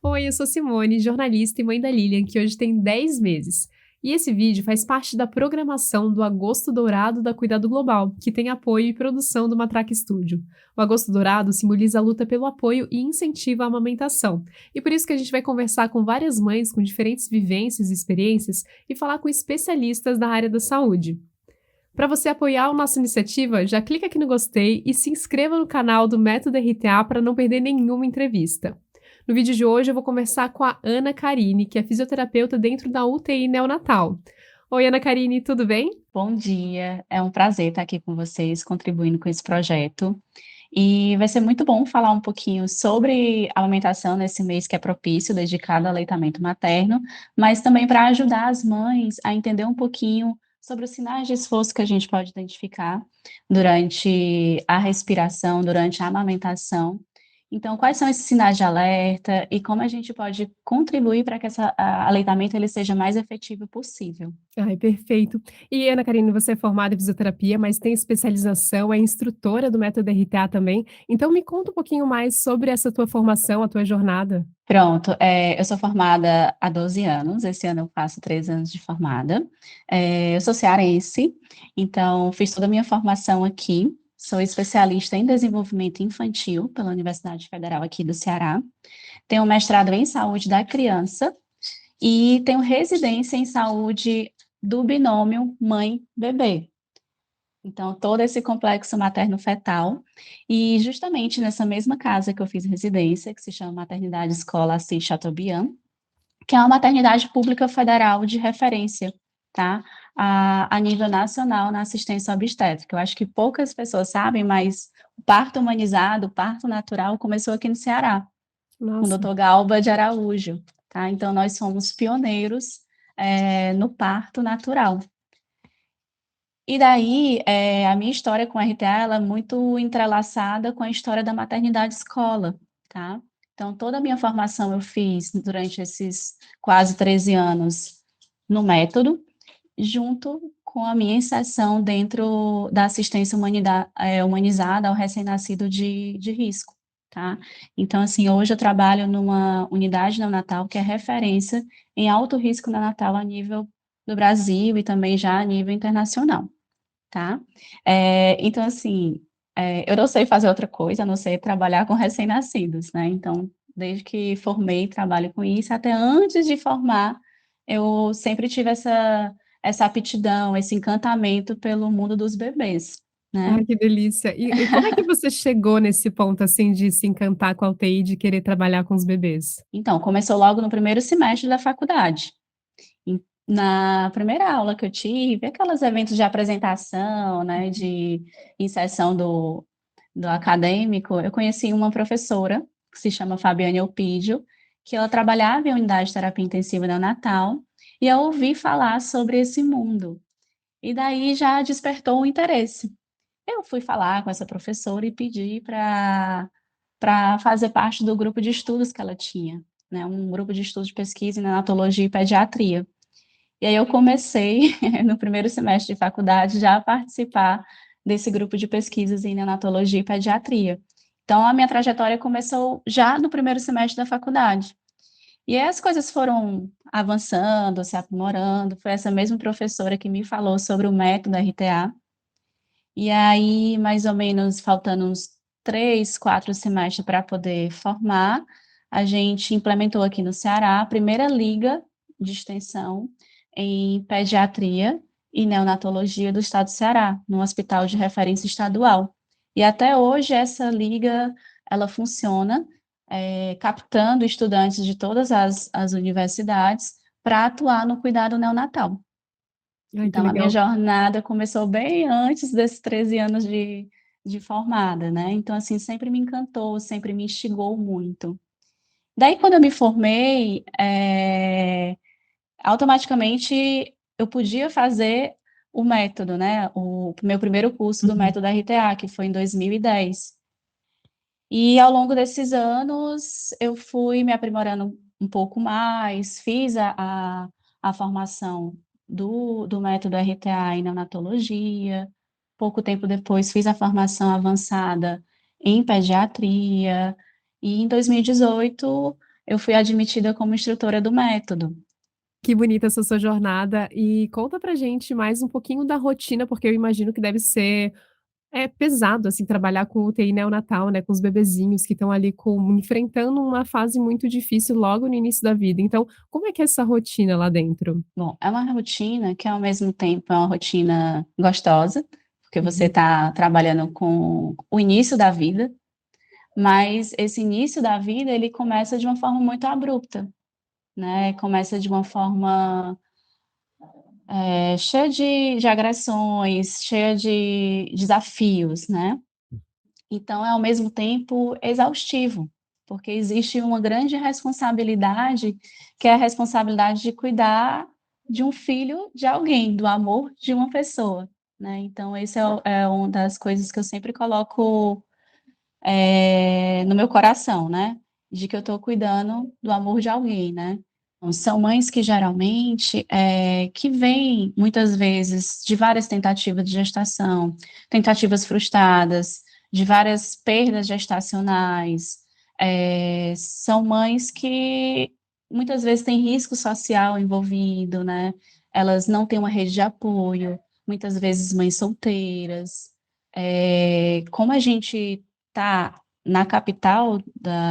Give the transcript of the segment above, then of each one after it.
Oi, eu sou Simone, jornalista e mãe da Lilian, que hoje tem 10 meses. E esse vídeo faz parte da programação do Agosto Dourado da Cuidado Global, que tem apoio e produção do Matraca Estúdio. O Agosto Dourado simboliza a luta pelo apoio e incentivo à amamentação. E por isso que a gente vai conversar com várias mães com diferentes vivências e experiências e falar com especialistas da área da saúde. Para você apoiar a nossa iniciativa, já clica aqui no gostei e se inscreva no canal do Método RTA para não perder nenhuma entrevista. No vídeo de hoje eu vou conversar com a Ana Carine, que é fisioterapeuta dentro da UTI neonatal. Oi, Ana Carine, tudo bem? Bom dia, é um prazer estar aqui com vocês, contribuindo com esse projeto. E vai ser muito bom falar um pouquinho sobre alimentação nesse mês que é propício, dedicado ao aleitamento materno, mas também para ajudar as mães a entender um pouquinho sobre os sinais de esforço que a gente pode identificar durante a respiração, durante a amamentação. Então, quais são esses sinais de alerta e como a gente pode contribuir para que esse aleitamento ele seja mais efetivo possível? Ai, perfeito. E Ana Carine, você é formada em fisioterapia, mas tem especialização, é instrutora do Método RTA também. Então me conta um pouquinho mais sobre essa tua formação, a tua jornada. Pronto, eu sou formada há 12 anos, esse ano eu faço 3 anos de formada. Eu sou cearense, então fiz toda a minha formação aqui, sou especialista em desenvolvimento infantil pela Universidade Federal aqui do Ceará, tenho mestrado em saúde da criança e tenho residência em saúde do binômio mãe-bebê. Então, todo esse complexo materno-fetal, e justamente nessa mesma casa que eu fiz residência, que se chama Maternidade Escola Assis Chateaubriand, que é uma maternidade pública federal de referência, tá? A nível nacional na assistência obstétrica. Eu acho que poucas pessoas sabem, mas o parto humanizado, o parto natural, começou aqui no Ceará, com o Nossa. Dr. Galba de Araújo, tá? Então, nós somos pioneiros, no parto natural. E daí, a minha história com a RTA, ela é muito entrelaçada com a história da maternidade escola, tá. Então toda a minha formação eu fiz durante esses quase 13 anos no método, junto com a minha inserção dentro da assistência humanizada ao recém-nascido de risco, tá. Então, assim, hoje eu trabalho numa unidade neonatal que é referência em alto risco neonatal a nível do Brasil e também já a nível internacional. Tá? Então assim, eu não sei fazer outra coisa, a não ser trabalhar com recém-nascidos, né, então, desde que formei, trabalho com isso, até antes de formar, eu sempre tive essa aptidão, esse encantamento pelo mundo dos bebês, né. Ai, que delícia. E como é que você chegou nesse ponto, assim, de se encantar com a UTI, de querer trabalhar com os bebês? Então, começou logo no primeiro semestre da faculdade. Na primeira aula que eu tive, aqueles eventos de apresentação, né, de inserção do acadêmico, eu conheci uma professora, que se chama Fabiane Elpidio, que ela trabalhava em unidade de terapia intensiva neonatal, e eu ouvi falar sobre esse mundo. E daí já despertou o interesse. Eu fui falar com essa professora e pedi para fazer parte do grupo de estudos que ela tinha, né, um grupo de estudos de pesquisa em neonatologia e pediatria. E aí eu comecei, no primeiro semestre de faculdade, já a participar desse grupo de pesquisas em neonatologia e pediatria. Então a minha trajetória começou já no primeiro semestre da faculdade. E aí as coisas foram avançando, se aprimorando, foi essa mesma professora que me falou sobre o método RTA, e aí mais ou menos faltando uns 3, 4 semestres para poder formar, a gente implementou aqui no Ceará a primeira liga de extensão em pediatria e neonatologia do estado do Ceará, num hospital de referência estadual. E até hoje essa liga, ela funciona, captando estudantes de todas as universidades para atuar no cuidado neonatal. Ai, que Então a minha legal. jornada começou bem antes desses 13 anos de formada, né, então assim, sempre me encantou, sempre me instigou muito. Daí quando eu me formei, automaticamente eu podia fazer o método, né, o meu primeiro curso do Uhum. método RTA, que foi em 2010. E ao longo desses anos, eu fui me aprimorando um pouco mais, fiz a formação do método RTA em neonatologia, pouco tempo depois fiz a formação avançada em pediatria, e em 2018 eu fui admitida como instrutora do método. Que bonita essa sua jornada e conta pra gente mais um pouquinho da rotina, porque eu imagino que deve ser, pesado, assim, trabalhar com UTI neonatal, né, com os bebezinhos que estão ali enfrentando uma fase muito difícil logo no início da vida. Então, como é que é essa rotina lá dentro? Bom, é uma rotina que ao mesmo tempo é uma rotina gostosa, porque você Uhum. está trabalhando com o início da vida, mas esse início da vida ele começa de uma forma muito abrupta, né? Começa de uma forma cheia de agressões, cheia de desafios, né? Então é ao mesmo tempo exaustivo, porque existe uma grande responsabilidade, que é a responsabilidade de cuidar de um filho de alguém, do amor de uma pessoa, né? Então esse é uma das coisas que eu sempre coloco no meu coração, né? De que eu estou cuidando do amor de alguém, né? Então, são mães que geralmente, que vêm muitas vezes de várias tentativas de gestação, tentativas frustradas, de várias perdas gestacionais, são mães que muitas vezes têm risco social envolvido, né? Elas não têm uma rede de apoio, muitas vezes mães solteiras. Como a gente está na capital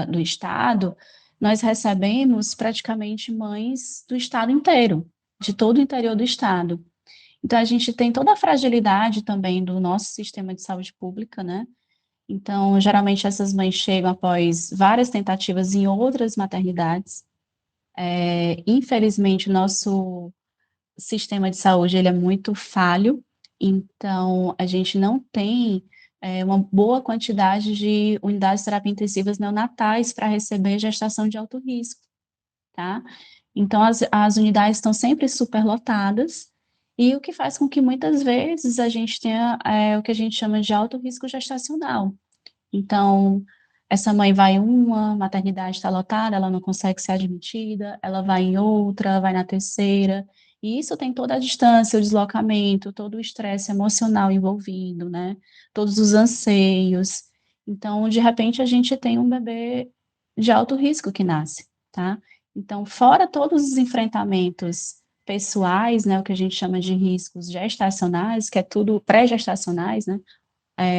do estado, nós recebemos praticamente mães do estado inteiro, de todo o interior do estado. Então, a gente tem toda a fragilidade também do nosso sistema de saúde pública, né? Então, geralmente essas mães chegam após várias tentativas em outras maternidades. Infelizmente, o nosso sistema de saúde ele é muito falho, então a gente não tem uma boa quantidade de unidades de terapia intensivas neonatais para receber gestação de alto risco, tá? Então as unidades estão sempre superlotadas, e o que faz com que muitas vezes a gente tenha o que a gente chama de alto risco gestacional. Então, essa mãe vai em uma maternidade está lotada, ela não consegue ser admitida, ela vai em outra, vai na terceira, e isso tem toda a distância, o deslocamento, todo o estresse emocional envolvido, né? Todos os anseios. Então, de repente, a gente tem um bebê de alto risco que nasce, tá? Então, fora todos os enfrentamentos pessoais, né, o que a gente chama de riscos gestacionais, que é tudo pré-gestacionais, né?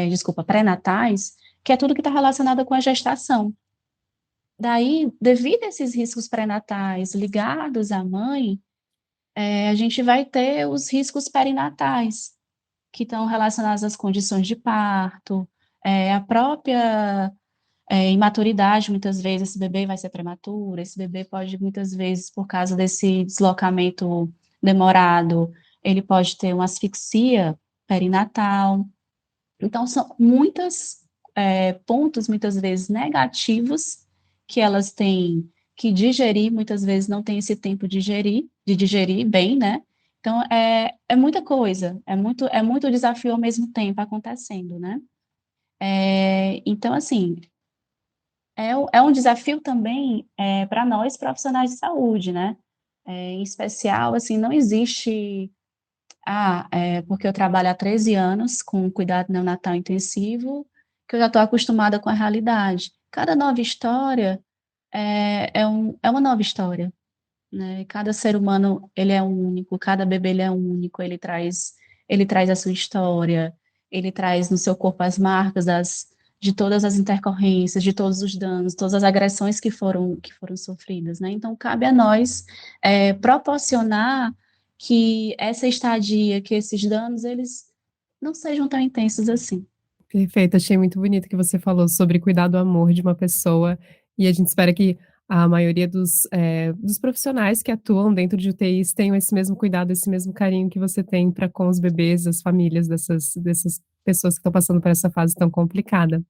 Desculpa, pré-natais, que é tudo que está relacionado com a gestação. Daí, devido a esses riscos pré-natais ligados à mãe, a gente vai ter os riscos perinatais, que estão relacionados às condições de parto, a própria imaturidade, muitas vezes esse bebê vai ser prematuro, esse bebê pode, muitas vezes, por causa desse deslocamento demorado, ele pode ter uma asfixia perinatal. Então, são muitos pontos, muitas vezes, negativos, que elas têm que digerir, muitas vezes não tem esse tempo de digerir bem, né? Então, é muita coisa, é muito desafio ao mesmo tempo acontecendo, né? Então, assim, é um desafio também para nós profissionais de saúde, né? Em especial, assim, não existe porque eu trabalho há 13 anos com cuidado neonatal intensivo, que eu já estou acostumada com a realidade. Cada nova história é uma nova história, né? Cada ser humano, ele é único, cada bebê, ele é único, ele traz a sua história, ele traz no seu corpo as marcas de todas as intercorrências, de todos os danos, todas as agressões que foram sofridas, né? Então, cabe a nós proporcionar que essa estadia, que esses danos, eles não sejam tão intensos assim. Perfeito, achei muito bonito que você falou sobre cuidar do amor de uma pessoa, e a gente espera que a maioria dos profissionais que atuam dentro de UTIs tenham esse mesmo cuidado, esse mesmo carinho que você tem para com os bebês, as famílias dessas pessoas que estão passando por essa fase tão complicada.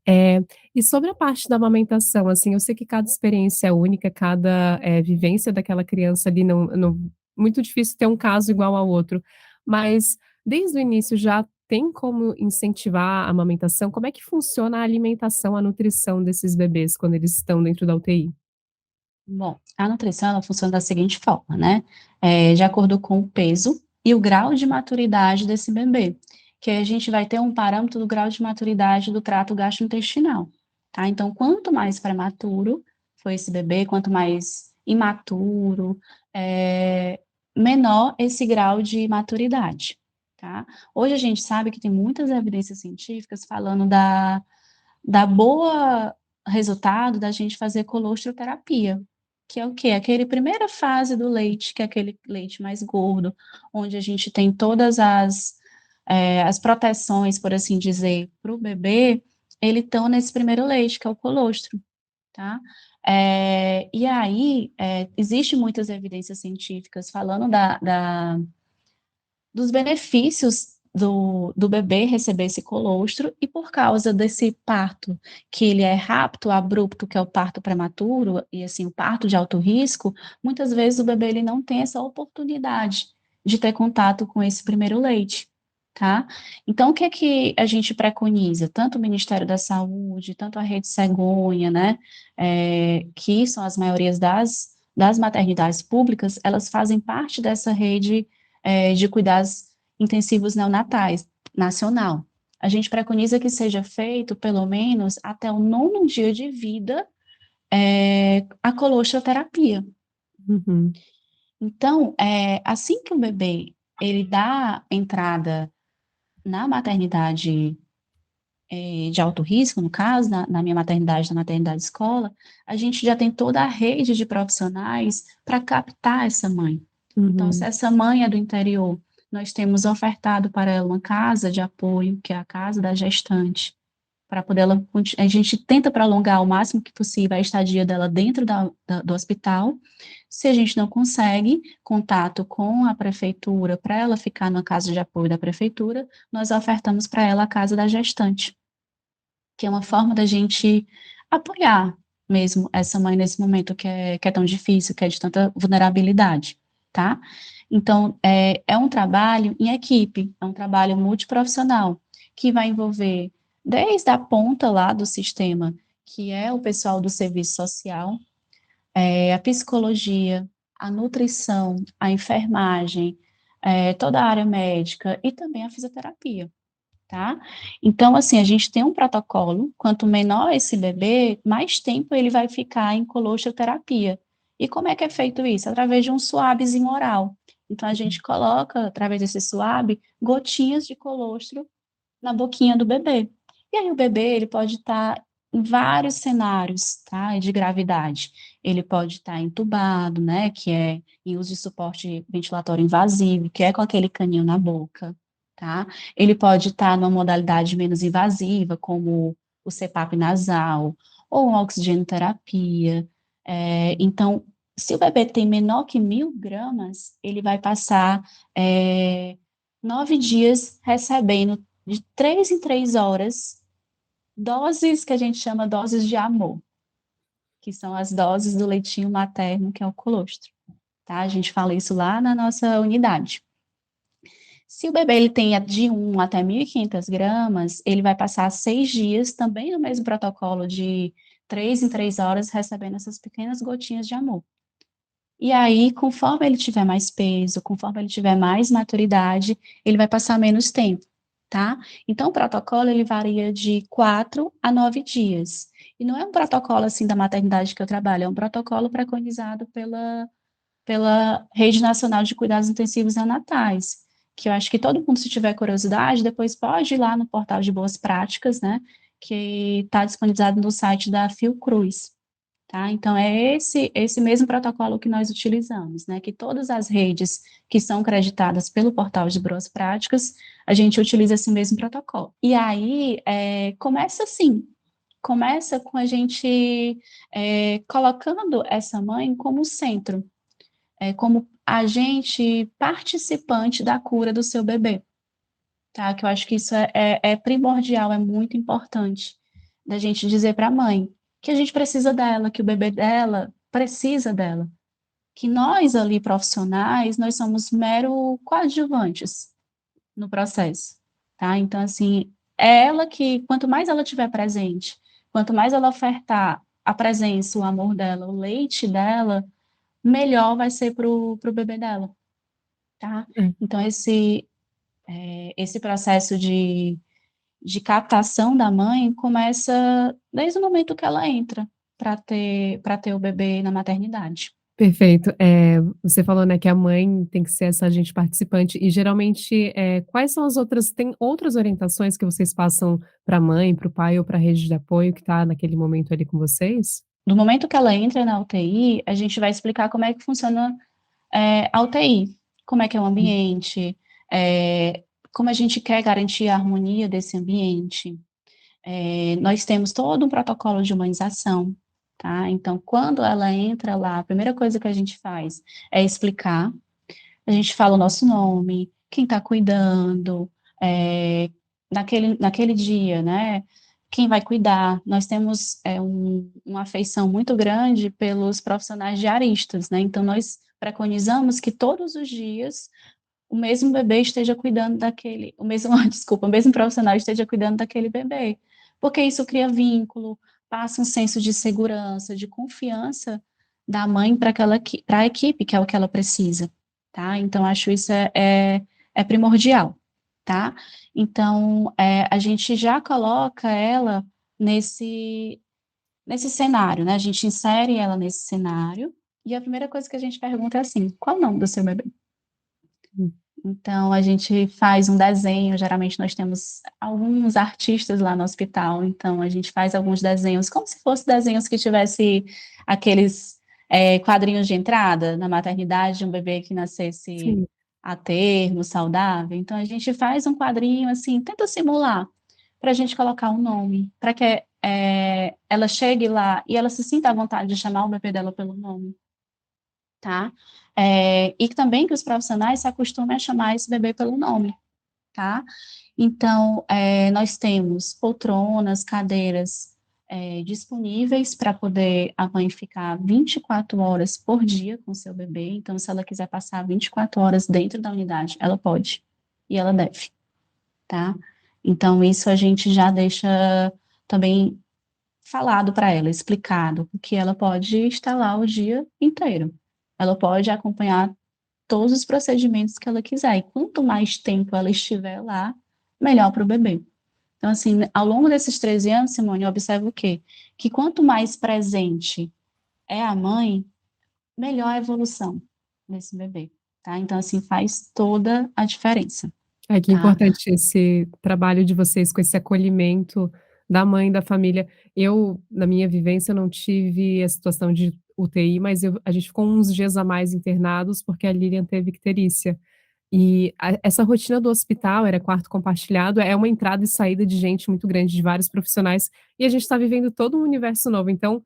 Eh, e sobre a parte da amamentação, assim, eu sei que cada experiência é única, cada, vivência daquela criança ali não muito difícil ter um caso igual ao outro, mas desde o início já tem como incentivar a amamentação? Como é que funciona a alimentação, a nutrição desses bebês quando eles estão dentro da UTI? Bom, a nutrição ela funciona da seguinte forma, né? De acordo com o peso e o grau de maturidade desse bebê, que a gente vai ter um parâmetro do grau de maturidade do trato gastrointestinal, tá? Então, quanto mais prematuro, foi esse bebê, quanto mais imaturo, menor esse grau de maturidade, tá? Hoje a gente sabe que tem muitas evidências científicas falando da boa resultado da gente fazer colostroterapia, que é o quê? Aquele primeira fase do leite, que é aquele leite mais gordo, onde a gente tem todas as proteções, por assim dizer, para o bebê, ele estão nesse primeiro leite, que é o colostro, tá? E aí, existe muitas evidências científicas falando dos benefícios do bebê receber esse colostro, e por causa desse parto, que ele é rápido, abrupto, que é o parto prematuro, e assim, o parto de alto risco, muitas vezes o bebê ele não tem essa oportunidade de ter contato com esse primeiro leite, tá? Então, o que é que a gente preconiza? Tanto o Ministério da Saúde, tanto a Rede Cegonha, né, que são as maiorias das maternidades públicas, elas fazem parte dessa rede de cuidados intensivos neonatais nacional. A gente preconiza que seja feito, pelo menos, até o 9º dia de vida, a colostroterapia. Uhum. Então, assim que o bebê ele dá entrada na maternidade de alto risco, no caso, na minha maternidade, na maternidade escola, a gente já tem toda a rede de profissionais para captar essa mãe. Então, se Uhum. essa mãe é do interior, nós temos ofertado para ela uma casa de apoio, que é a casa da gestante, para poder ela, a gente tenta prolongar o máximo que possível a estadia dela dentro do hospital. Se a gente não consegue contato com a prefeitura para ela ficar na casa de apoio da prefeitura, nós ofertamos para ela a casa da gestante, que é uma forma da gente apoiar mesmo essa mãe nesse momento que é tão difícil, que é de tanta vulnerabilidade, tá? Então, é um trabalho em equipe, é um trabalho multiprofissional, que vai envolver desde a ponta lá do sistema, que é o pessoal do serviço social, a psicologia, a nutrição, a enfermagem, toda a área médica e também a fisioterapia, tá? Então, assim, a gente tem um protocolo, quanto menor esse bebê, mais tempo ele vai ficar em colostroterapia. E como é que é feito isso? Através de um suavezinho oral. Então, a gente coloca, através desse suave, gotinhas de colostro na boquinha do bebê. E aí o bebê, ele pode estar em vários cenários, tá, de gravidade. Ele pode estar entubado, né, que é em uso de suporte ventilatório invasivo, que é com aquele caninho na boca, tá? Ele pode estar numa modalidade menos invasiva, como o CPAP nasal, ou uma oxigenoterapia. Então, se o bebê tem menor que 1.000 gramas, ele vai passar 9 dias recebendo de 3 em 3 horas, doses que a gente chama doses de amor, que são as doses do leitinho materno, que é o colostro, tá? A gente fala isso lá na nossa unidade. Se o bebê ele tem de 1 até 1.500 gramas, ele vai passar 6 dias também no mesmo protocolo de 3 em 3 horas recebendo essas pequenas gotinhas de amor. E aí, conforme ele tiver mais peso, conforme ele tiver mais maturidade, ele vai passar menos tempo, tá? Então, o protocolo, ele varia de 4 a 9 dias. E não é um protocolo, assim, da maternidade que eu trabalho, é um protocolo preconizado pela Rede Nacional de Cuidados Intensivos Neonatais, que eu acho que todo mundo, se tiver curiosidade, depois pode ir lá no portal de boas práticas, né, que está disponibilizado no site da Fiocruz. Tá? Então, é esse mesmo protocolo que nós utilizamos, né? Que todas as redes que são creditadas pelo portal de boas práticas, a gente utiliza esse mesmo protocolo. E aí, começa assim, começa com a gente colocando essa mãe como centro, como agente participante da cura do seu bebê, tá? Que eu acho que isso é primordial, é muito importante da gente dizer para a mãe que a gente precisa dela, que o bebê dela precisa dela, que nós ali profissionais, nós somos mero coadjuvantes no processo, tá? Então, assim, é ela que, quanto mais ela tiver presente, quanto mais ela ofertar a presença, o amor dela, o leite dela, melhor vai ser pro bebê dela, tá? É. Então, esse processo de captação da mãe começa desde o momento que ela entra. para ter o bebê na maternidade. Perfeito. Você falou, né, que a mãe tem que ser essa agente participante e geralmente, quais são as outras tem outras orientações que vocês passam para a mãe, para o pai ou para a rede de apoio que está naquele momento ali com vocês? No momento que ela entra na UTI, a gente vai explicar como é que funciona a UTI, como é que é o Hum. ambiente, como a gente quer garantir a harmonia desse ambiente. Nós temos todo um protocolo de humanização, tá? Então, quando ela entra lá, a primeira coisa que a gente faz é explicar, a gente fala o nosso nome, quem está cuidando, naquele dia, né? Quem vai cuidar? Nós temos uma afeição muito grande pelos profissionais diaristas, né? Então, nós preconizamos que todos os dias o mesmo bebê esteja cuidando daquele, o mesmo, desculpa, o mesmo profissional esteja cuidando daquele bebê, porque isso cria vínculo, passa um senso de segurança, de confiança da mãe para a equipe, que é o que ela precisa, tá? Então, acho isso é primordial, tá? Então, a gente já coloca ela nesse cenário, né? A gente insere ela nesse cenário, e a primeira coisa que a gente pergunta é assim: qual o nome do seu bebê? Hum. Então, a gente faz um desenho, geralmente nós temos alguns artistas lá no hospital, então a gente faz alguns desenhos, como se fossem desenhos que tivesse aqueles quadrinhos de entrada na maternidade de um bebê que nascesse Sim. a termo, saudável. Então, a gente faz um quadrinho assim, tenta simular, para a gente colocar um nome, para que ela chegue lá e ela se sinta à vontade de chamar o bebê dela pelo nome, tá? E também que os profissionais se acostumem a chamar esse bebê pelo nome, tá? Então, nós temos poltronas, cadeiras disponíveis para poder a mãe ficar 24 horas por dia com seu bebê. Então, se ela quiser passar 24 horas dentro da unidade, ela pode e ela deve, tá? Então, isso a gente já deixa também falado para ela, explicado, porque ela pode estar lá o dia inteiro. Ela pode acompanhar todos os procedimentos que ela quiser. E quanto mais tempo ela estiver lá, melhor para o bebê. Então, assim, ao longo desses 13 anos, Simone, eu observo o quê? Que quanto mais presente é a mãe, melhor a evolução desse bebê, tá? Então, assim, faz toda a diferença, Ai, que tá? importante esse trabalho de vocês com esse acolhimento da mãe, da família. Eu, na minha vivência, não tive a situação de UTI, mas a gente ficou uns dias a mais internados, porque a Lilian teve icterícia. E essa rotina do hospital, era quarto compartilhado, é uma entrada e saída de gente muito grande, de vários profissionais, e a gente está vivendo todo um universo novo. Então,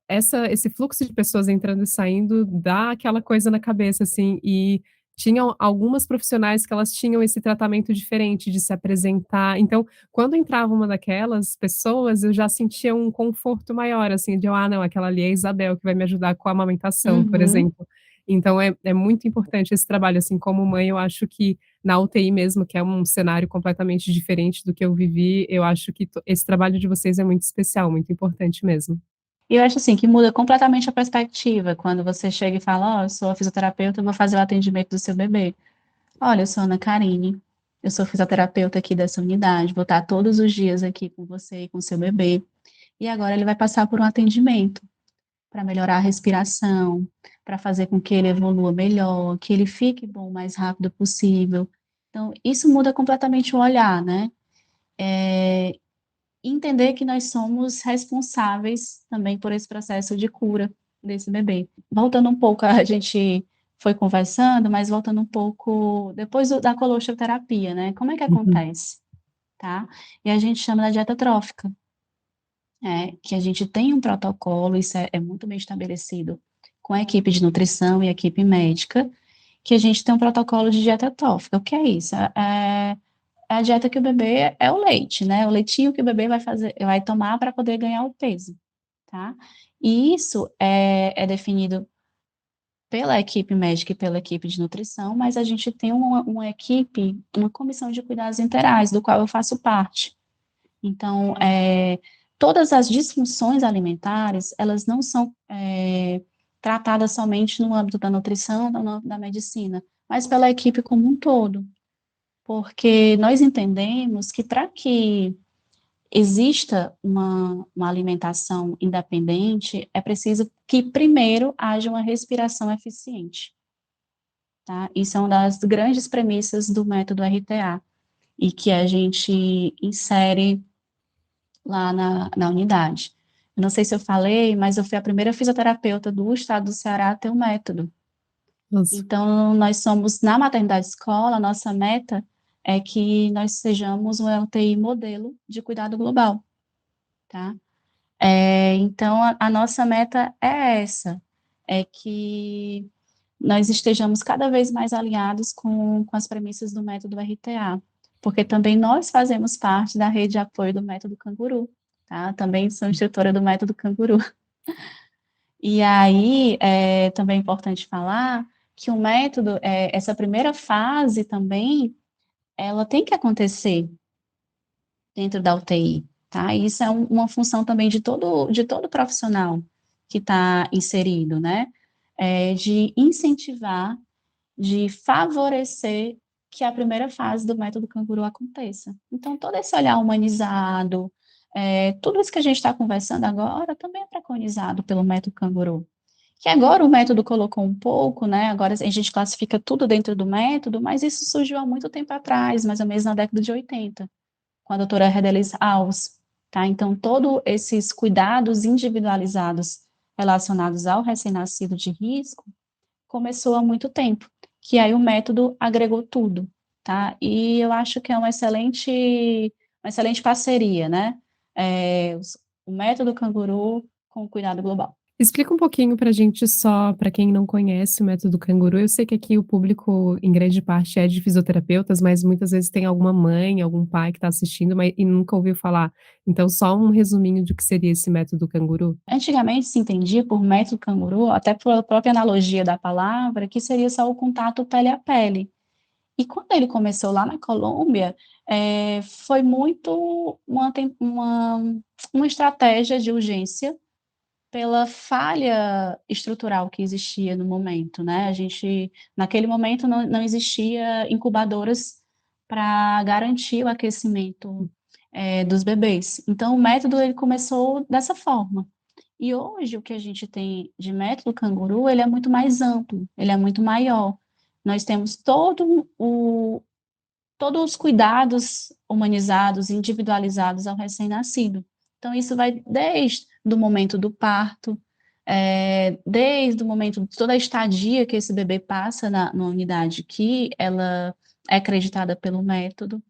esse fluxo de pessoas entrando e saindo dá aquela coisa na cabeça, assim, e tinham algumas profissionais que elas tinham esse tratamento diferente de se apresentar, então, quando entrava uma daquelas pessoas, eu já sentia um conforto maior, assim, de: "Ah, não, aquela ali é a Isabel que vai me ajudar com a amamentação", por Uhum. exemplo. Então é muito importante esse trabalho, assim, como mãe, eu acho que na UTI mesmo, que é um cenário completamente diferente do que eu vivi, eu acho que esse trabalho de vocês é muito especial, muito importante mesmo. E eu acho assim que muda completamente a perspectiva quando você chega e fala, ó, eu sou a fisioterapeuta, eu vou fazer o atendimento do seu bebê. Olha, eu sou Ana Karine, eu sou fisioterapeuta aqui dessa unidade, vou estar todos os dias aqui com você e com seu bebê. E agora ele vai passar por um atendimento para melhorar a respiração, para fazer com que ele evolua melhor, que ele fique bom o mais rápido possível. Então, isso muda completamente o olhar, né? Entender que nós somos responsáveis também por esse processo de cura desse bebê. Voltando um pouco, a gente foi conversando, mas voltando um pouco, depois da colostroterapia, né? Como é que Uhum. acontece, tá? E a gente chama da dieta trófica, que a gente tem um protocolo, isso é muito bem estabelecido com a equipe de nutrição e a equipe médica, que a gente tem um protocolo de dieta trófica. O que é isso? É a dieta que o bebê é o leite, né? O leitinho que o bebê vai tomar para poder ganhar o peso, tá? E isso é definido pela equipe médica e pela equipe de nutrição, mas a gente tem uma equipe, uma comissão de cuidados interais, do qual eu faço parte. Então, todas as disfunções alimentares, elas não são tratadas somente no âmbito da nutrição, da medicina, mas pela equipe como um todo, porque nós entendemos que para que exista uma alimentação independente, é preciso que primeiro haja uma respiração eficiente, tá? Isso é uma das grandes premissas do método RTA, e que a gente insere lá na unidade. Eu não sei se eu falei, mas eu fui a primeira fisioterapeuta do estado do Ceará a ter um método. Nossa. Então, nós somos, na maternidade escola, a nossa meta é que nós sejamos um UTI modelo de cuidado global, tá? Então, a nossa meta é essa, é que nós estejamos cada vez mais alinhados com as premissas do método RTA, porque também nós fazemos parte da rede de apoio do método Canguru, tá? Também sou instrutora do método Canguru. E aí, também é importante falar que o método, essa primeira fase também, ela tem que acontecer dentro da UTI, tá? E isso é uma função também de todo profissional que está inserido, né? De incentivar, de favorecer que a primeira fase do método Canguru aconteça. Então, todo esse olhar humanizado, tudo isso que a gente está conversando agora também é preconizado pelo método Canguru. Que agora o método colocou um pouco, né? Agora a gente classifica tudo dentro do método, mas isso surgiu há muito tempo atrás, mais ou menos na década de 80, com a doutora Redelis Alves, tá? Então, todos esses cuidados individualizados relacionados ao recém-nascido de risco começou há muito tempo, que aí o método agregou tudo, tá? E eu acho que é uma excelente parceria, né? O método Canguru com o cuidado global. Explica um pouquinho pra gente só, pra quem não conhece o método Canguru. Eu sei que aqui o público, em grande parte, é de fisioterapeutas, mas muitas vezes tem alguma mãe, algum pai que está assistindo, mas e nunca ouviu falar. Então, só um resuminho do que seria esse método Canguru. Antigamente se entendia por método Canguru, até pela própria analogia da palavra, que seria só o contato pele a pele. E quando ele começou lá na Colômbia, foi muito uma estratégia de urgência pela falha estrutural que existia no momento, né? Naquele momento, não existia incubadoras para garantir o aquecimento, dos bebês. Então, o método ele começou dessa forma. E hoje, o que a gente tem de método Canguru, ele é muito mais amplo, ele é muito maior. Nós temos todos os cuidados humanizados, individualizados ao recém-nascido. Então, isso vai desde o momento do parto, desde o momento de toda a estadia que esse bebê passa na unidade que ela é acreditada pelo método,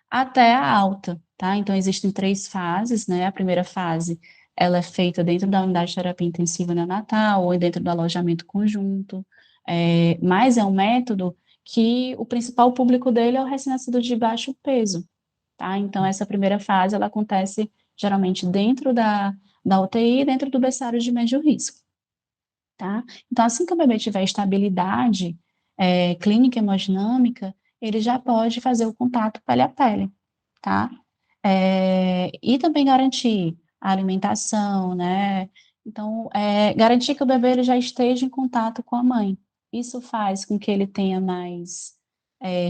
até a alta, tá? Então, existem 3 fases, né? A primeira fase, ela é feita dentro da unidade de terapia intensiva neonatal ou dentro do alojamento conjunto, mas é um método que o principal público dele é o recém-nascido de baixo peso, tá? Então, essa primeira fase, ela acontece geralmente dentro da UTI, dentro do berçário de médio risco, tá? Então, assim que o bebê tiver estabilidade, clínica hemodinâmica, ele já pode fazer o contato pele a pele, tá? E também garantir a alimentação, né? Então, garantir que o bebê ele já esteja em contato com a mãe. Isso faz com que ele tenha mais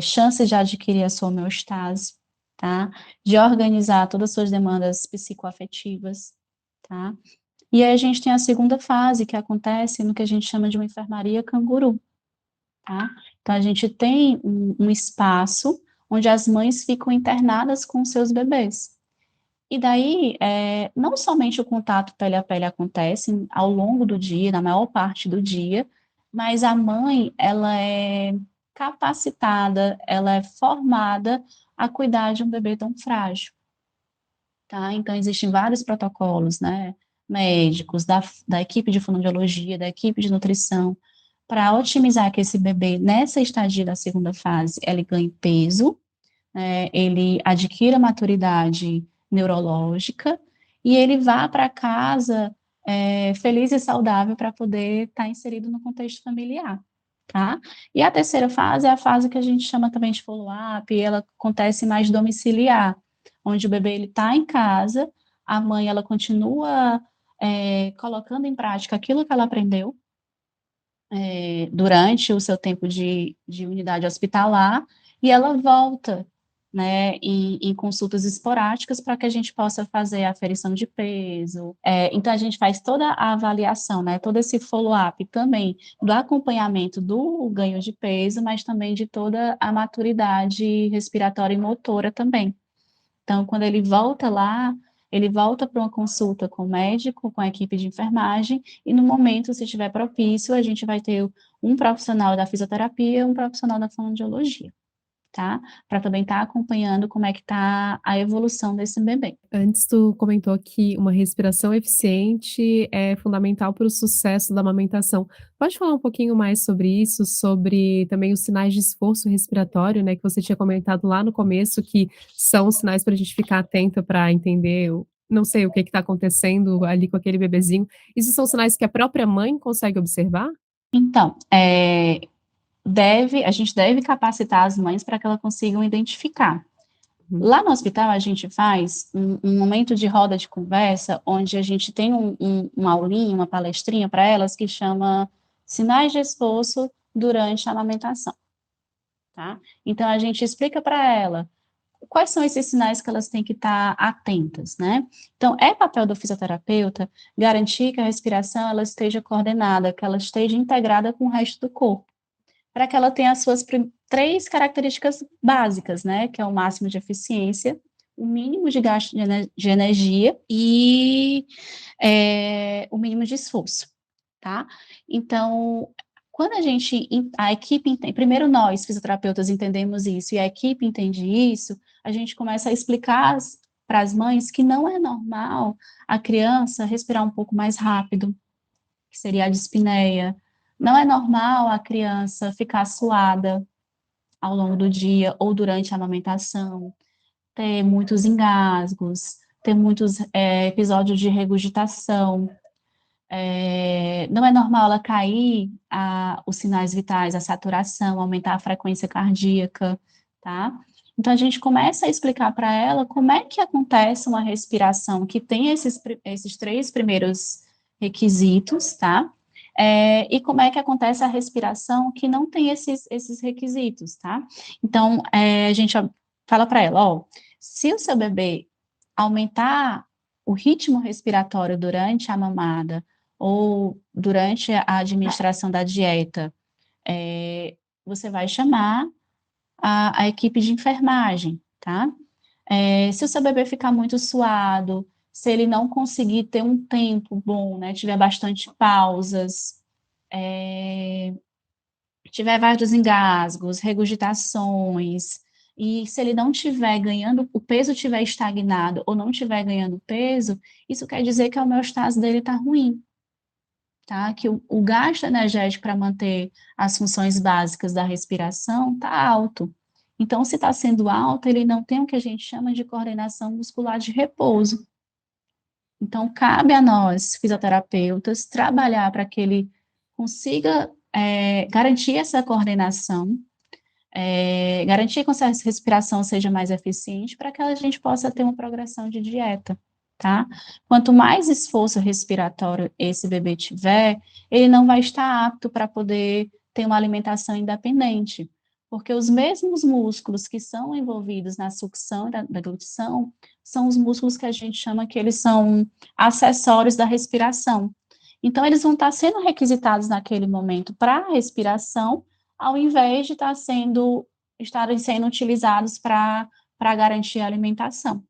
chances de adquirir a sua homeostase, tá? De organizar todas as suas demandas psicoafetivas, tá? E aí a gente tem a segunda fase, que acontece no que a gente chama de uma enfermaria canguru, tá? Então, a gente tem um espaço onde as mães ficam internadas com seus bebês. E daí, não somente o contato pele a pele acontece ao longo do dia, na maior parte do dia, mas a mãe, ela é capacitada, ela é formada a cuidar de um bebê tão frágil, tá? Então, existem vários protocolos, né, médicos, da equipe de fonoaudiologia, da equipe de nutrição, para otimizar que esse bebê, nessa estadia da segunda fase, ele ganhe peso, ele adquira maturidade neurológica e ele vá para casa feliz e saudável para poder estar inserido no contexto familiar, tá? E a terceira fase é a fase que a gente chama também de follow-up, e ela acontece mais domiciliar, onde o bebê ele está em casa, a mãe ela continua colocando em prática aquilo que ela aprendeu durante o seu tempo de unidade hospitalar, e ela volta né, em consultas esporádicas para que a gente possa fazer a aferição de peso. Então, a gente faz toda a avaliação, né, todo esse follow-up também do acompanhamento do ganho de peso, mas também de toda a maturidade respiratória e motora também. Então, quando ele volta lá, ele volta para uma consulta com o médico, com a equipe de enfermagem, e no momento, se estiver propício, a gente vai ter um profissional da fisioterapia e um profissional da fonoaudiologia, tá? Para também estar acompanhando como é que está a evolução desse bebê. Antes tu comentou que uma respiração eficiente é fundamental para o sucesso da amamentação. Pode falar um pouquinho mais sobre isso, sobre também os sinais de esforço respiratório, né, que você tinha comentado lá no começo, que são sinais para a gente ficar atenta para entender o não sei, o que está acontecendo ali com aquele bebezinho. Isso são sinais que a própria mãe consegue observar? Então, a gente deve capacitar as mães para que elas consigam identificar. Uhum. Lá no hospital, a gente faz um momento de roda de conversa, onde a gente tem uma aulinha, uma palestrinha para elas, que chama Sinais de Esforço durante a amamentação, tá? Então, a gente explica para ela quais são esses sinais que elas têm que estar atentas, né? Então, é papel do fisioterapeuta garantir que a respiração ela esteja coordenada, que ela esteja integrada com o resto do corpo, para que ela tenha as suas três características básicas, né? Que é o máximo de eficiência, o mínimo de gasto de energia e o mínimo de esforço, tá? Então, quando a equipe entende, primeiro nós, fisioterapeutas, entendemos isso e a equipe entende isso, a gente começa a explicar para as mães que não é normal a criança respirar um pouco mais rápido, que seria a dispneia. Não é normal a criança ficar suada ao longo do dia ou durante a amamentação, ter muitos engasgos, ter muitos episódios de regurgitação. Não é normal ela cair os sinais vitais, a saturação, aumentar a frequência cardíaca, tá? Então, a gente começa a explicar para ela como é que acontece uma respiração que tem esses três primeiros requisitos, tá? E como é que acontece a respiração que não tem esses requisitos, tá? Então, a gente fala para ela, ó, se o seu bebê aumentar o ritmo respiratório durante a mamada ou durante a administração da dieta, você vai chamar a equipe de enfermagem, tá? Se o seu bebê ficar muito suado, se ele não conseguir ter um tempo bom, né, tiver bastante pausas, tiver vários engasgos, regurgitações, e se ele não estiver ganhando, o peso estiver estagnado ou não estiver ganhando peso, isso quer dizer que a homeostase dele está ruim, tá? Que o gasto energético para manter as funções básicas da respiração está alto. Então, se está sendo alto, ele não tem o que a gente chama de coordenação muscular de repouso. Então, cabe a nós, fisioterapeutas, trabalhar para que ele consiga garantir essa coordenação, garantir que essa respiração seja mais eficiente para que a gente possa ter uma progressão de dieta, tá? Quanto mais esforço respiratório esse bebê tiver, ele não vai estar apto para poder ter uma alimentação independente, porque os mesmos músculos que são envolvidos na sucção e da deglutição são os músculos que a gente chama que eles são acessórios da respiração. Então, eles vão estar sendo requisitados naquele momento para a respiração, ao invés de estarem sendo utilizados para garantir a alimentação.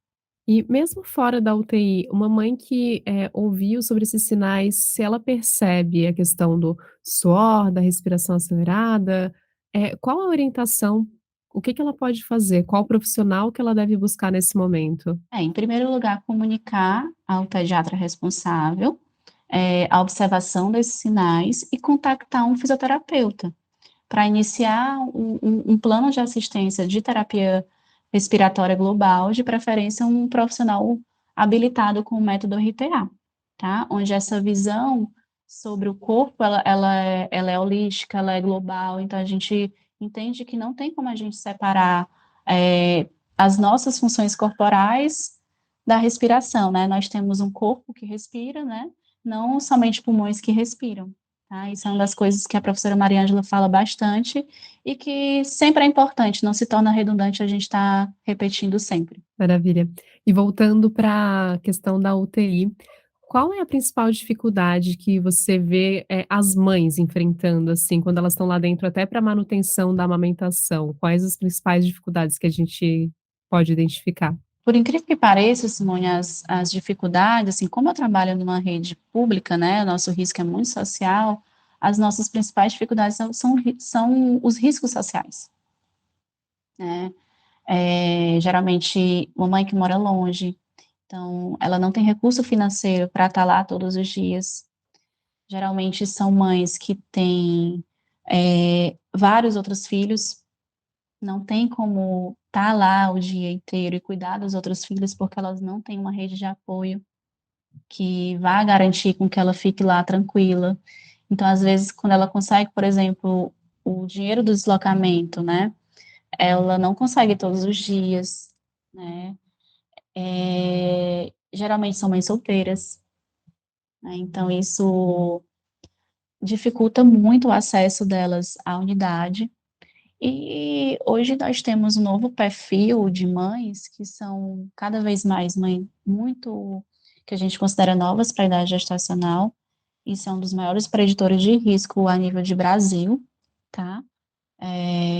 E mesmo fora da UTI, uma mãe que, ouviu sobre esses sinais, se ela percebe a questão do suor, da respiração acelerada, qual a orientação? O que que ela pode fazer? Qual profissional que ela deve buscar nesse momento? Em primeiro lugar, comunicar ao pediatra responsável, a observação desses sinais e contactar um fisioterapeuta para iniciar um plano de assistência de terapia respiratória global, de preferência um profissional habilitado com o método RTA, tá? Onde essa visão sobre o corpo, ela é holística, ela é global, então a gente entende que não tem como a gente separar as nossas funções corporais da respiração, né? Nós temos um corpo que respira, né? Não somente pulmões que respiram. tá? Isso é uma das coisas que a professora Mariângela fala bastante e que sempre é importante, não se torna redundante a gente estar repetindo sempre. Maravilha. E voltando para a questão da UTI, qual é a principal dificuldade que você vê, as mães enfrentando, assim, quando elas estão lá dentro, até para manutenção da amamentação? Quais as principais dificuldades que a gente pode identificar? Por incrível que pareça, Simone, as dificuldades, assim, como eu trabalho numa rede pública, né, o nosso risco é muito social, as nossas principais dificuldades são os riscos sociais, né? Geralmente, uma mãe que mora longe, então ela não tem recurso financeiro para estar lá todos os dias. Geralmente são mães que têm vários outros filhos, não tem como estar lá o dia inteiro e cuidar dos outros filhos, porque elas não têm uma rede de apoio que vá garantir com que ela fique lá tranquila. Então, às vezes, quando ela consegue, por exemplo, o dinheiro do deslocamento, né, ela não consegue todos os dias, né, geralmente são mães solteiras, né, então isso dificulta muito o acesso delas à unidade. E hoje nós temos um novo perfil de mães que são cada vez mais mães muito que a gente considera novas para a idade gestacional. Isso é um dos maiores preditores de risco a nível de Brasil, tá?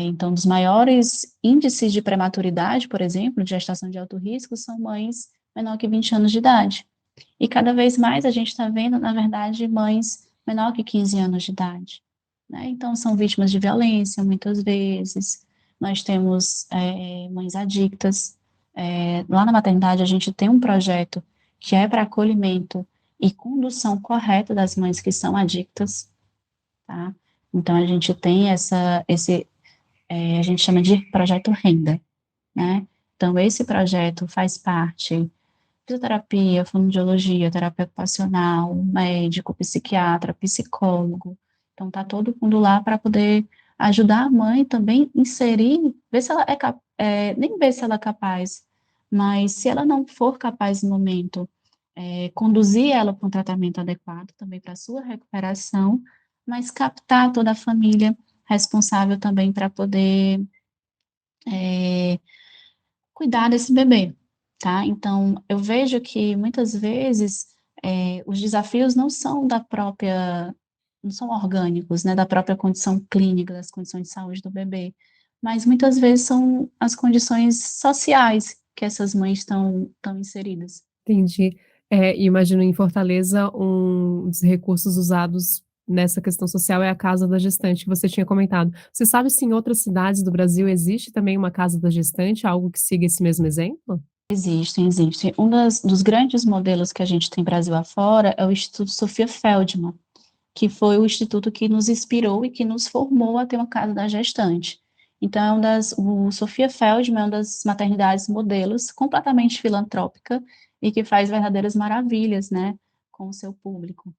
Então, dos maiores índices de prematuridade, por exemplo, de gestação de alto risco, são mães menor que 20 anos de idade. E cada vez mais a gente está vendo, na verdade, mães menor que 15 anos de idade, né? Então, são vítimas de violência, muitas vezes. Nós temos mães adictas. Lá na maternidade, a gente tem um projeto que é para acolhimento e condução correta das mães que são adictas, tá? Então, a gente tem a gente chama de projeto Renda, né? Então, esse projeto faz parte fisioterapia, fonoaudiologia, terapia ocupacional, médico, psiquiatra, psicólogo. Então, tá todo mundo lá para poder ajudar a mãe também inserir, ver se ela nem ver se ela é capaz, mas se ela não for capaz no momento, conduzir ela para um tratamento adequado também para a sua recuperação, mas captar toda a família responsável também para poder cuidar desse bebê, tá? Então, eu vejo que muitas vezes os desafios não são orgânicos, né, da própria condição clínica, das condições de saúde do bebê, mas muitas vezes são as condições sociais que essas mães estão inseridas. Entendi. E imagino em Fortaleza, um dos recursos usados nessa questão social é a casa da gestante, que você tinha comentado. Você sabe se em outras cidades do Brasil existe também uma casa da gestante, algo que siga esse mesmo exemplo? Existe. Dos grandes modelos que a gente tem Brasil afora é o Instituto Sofia Feldman, que foi o instituto que nos inspirou e que nos formou a ter uma casa da gestante. Então, o Sofia Feldman é uma das maternidades modelos completamente filantrópica e que faz verdadeiras maravilhas, né, com o seu público.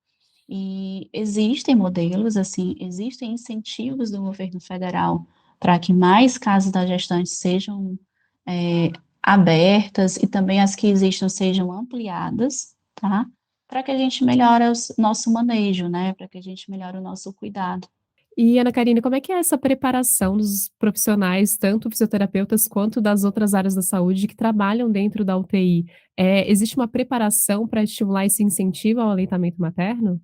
E existem modelos, assim, existem incentivos do governo federal para que mais casas da gestante sejam é, abertas e também as que existam sejam ampliadas, tá? Para que a gente melhore o nosso manejo, né? Para que a gente melhore o nosso cuidado. E, Ana Karina, como é que é essa preparação dos profissionais, tanto fisioterapeutas quanto das outras áreas da saúde que trabalham dentro da UTI? Existe uma preparação para estimular esse incentivo ao aleitamento materno?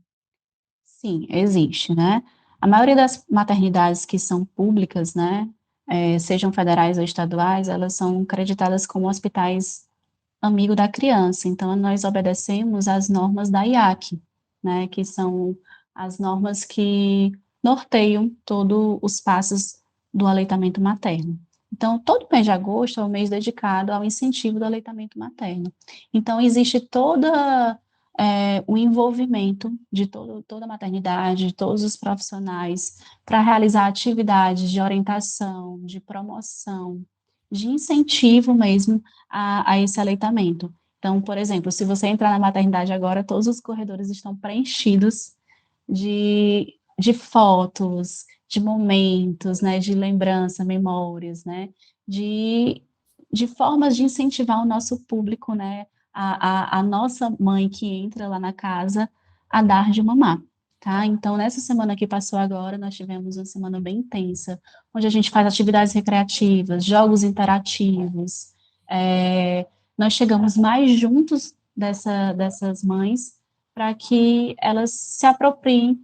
Sim, existe, né? A maioria das maternidades que são públicas, né, sejam federais ou estaduais, elas são acreditadas como hospitais amigo da criança. Então, nós obedecemos às normas da IAC, né, que são as normas que norteiam todos os passos do aleitamento materno. Então, todo mês de agosto é o mês dedicado ao incentivo do aleitamento materno. Então, existe o envolvimento de toda a maternidade, de todos os profissionais, para realizar atividades de orientação, de promoção, de incentivo mesmo a esse aleitamento. Então, por exemplo, se você entrar na maternidade agora, todos os corredores estão preenchidos de fotos, de momentos, né, de lembrança, memórias, né, de, de formas de incentivar o nosso público, né, a nossa mãe que entra lá na casa a dar de mamar. tá? Então, nessa semana que passou agora, nós tivemos uma semana bem intensa, onde a gente faz atividades recreativas, jogos interativos, nós chegamos mais juntos dessas mães para que elas se apropriem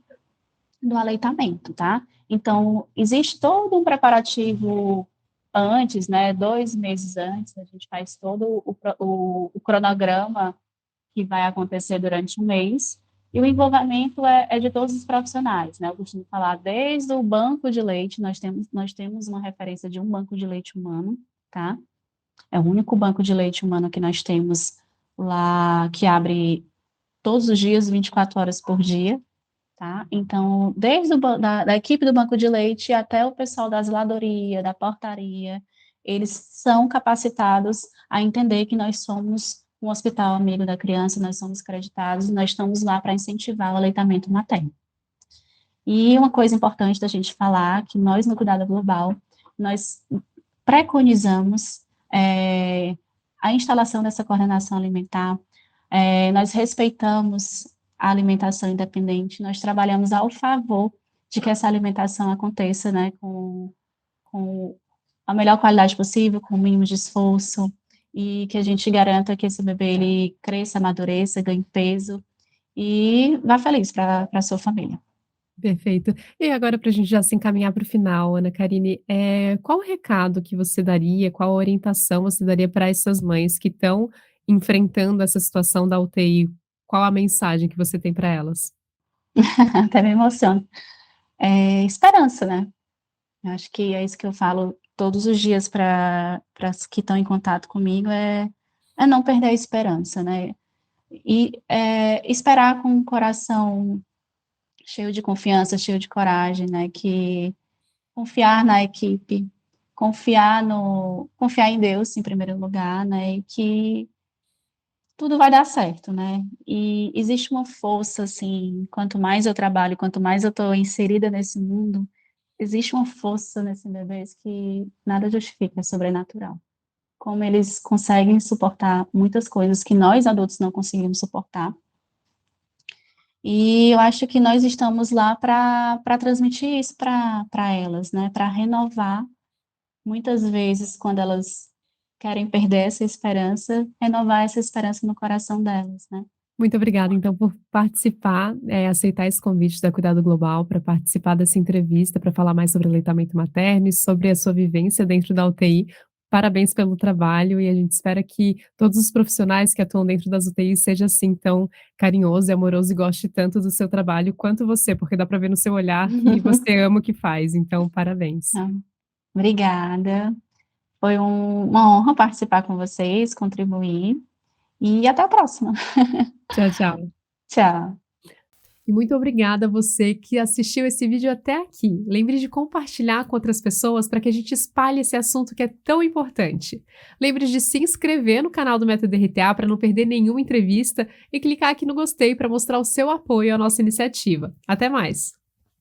do aleitamento, tá? Então, existe todo um preparativo antes, né? 2 meses antes, a gente faz todo o cronograma que vai acontecer durante o mês, e o envolvimento é de todos os profissionais, né? Eu costumo falar desde o banco de leite, nós temos uma referência de um banco de leite humano, tá? É o único banco de leite humano que nós temos lá, que abre todos os dias, 24 horas por dia, tá? Então, desde da equipe do banco de leite até o pessoal da zeladoria, da portaria, eles são capacitados a entender que nós somos um hospital amigo da criança, nós somos creditados, nós estamos lá para incentivar o aleitamento materno. E uma coisa importante da gente falar, que nós no Cuidado Global, nós preconizamos a instalação dessa coordenação alimentar, nós respeitamos a alimentação independente, nós trabalhamos ao favor de que essa alimentação aconteça, né, com a melhor qualidade possível, com o mínimo de esforço, e que a gente garanta que esse bebê ele cresça, amadureça, ganhe peso e vá feliz para a sua família. Perfeito. E agora para a gente já se encaminhar para o final, Ana Carine, qual o recado que você daria, qual a orientação você daria para essas mães que estão enfrentando essa situação da UTI? Qual a mensagem que você tem para elas? Até me emociono. Esperança, né? Eu acho que é isso que eu falo todos os dias para as que estão em contato comigo, é não perder a esperança, né? E esperar com o coração cheio de confiança, cheio de coragem, né? Que confiar na equipe, confiar em Deus em primeiro lugar, né? E que tudo vai dar certo, né? E existe uma força, assim, quanto mais eu trabalho, quanto mais eu estou inserida nesse mundo, existe uma força nesses bebês que nada justifica, é sobrenatural. Como eles conseguem suportar muitas coisas que nós adultos não conseguimos suportar. E eu acho que nós estamos lá para transmitir isso para elas, né? Para renovar, muitas vezes, quando elas querem perder essa esperança, renovar essa esperança no coração delas, né? Muito obrigada, então, por participar, aceitar esse convite da Cuidado Global para participar dessa entrevista, para falar mais sobre aleitamento materno e sobre a sua vivência dentro da UTI. Parabéns pelo trabalho e a gente espera que todos os profissionais que atuam dentro das UTIs seja assim tão carinhoso e amoroso e goste tanto do seu trabalho quanto você, porque dá para ver no seu olhar que você ama o que faz, então parabéns. Ah, obrigada. Foi uma honra participar com vocês, contribuir. E até a próxima. Tchau, tchau. Tchau. E muito obrigada a você que assistiu esse vídeo até aqui. Lembre de compartilhar com outras pessoas para que a gente espalhe esse assunto que é tão importante. Lembre de se inscrever no canal do Método RTA para não perder nenhuma entrevista e clicar aqui no gostei para mostrar o seu apoio à nossa iniciativa. Até mais!